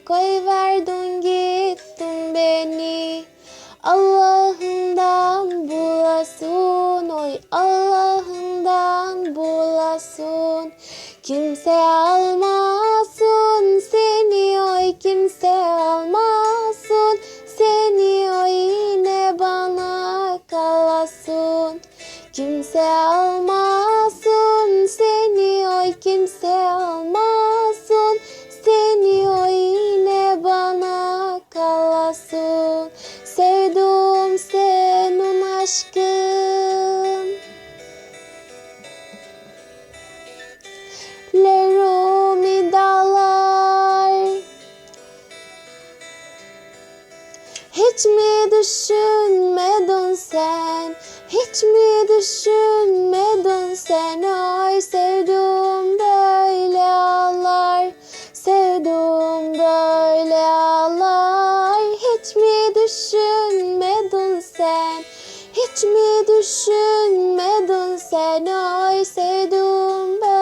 koyverdin gittin beni. Allah'ından bulasın, oy Allah'ından bulasın. Kimse almasın seni, oy kimse almasın seni, oy yine bana kalasın. Kimse almasın seni, oy kimse almasın seni, oy yine bana kalasın. Sevdim senin aşkın, lerumi dağlar. Hiç mi düşünmedin sen, hiç mi düşünmedin sen, ay sevdim böyle ağlar, sevdim böyle ağlar. Hiç mi düşünmedin sen, hiç mi düşünmedin sen, ay sevdim böyle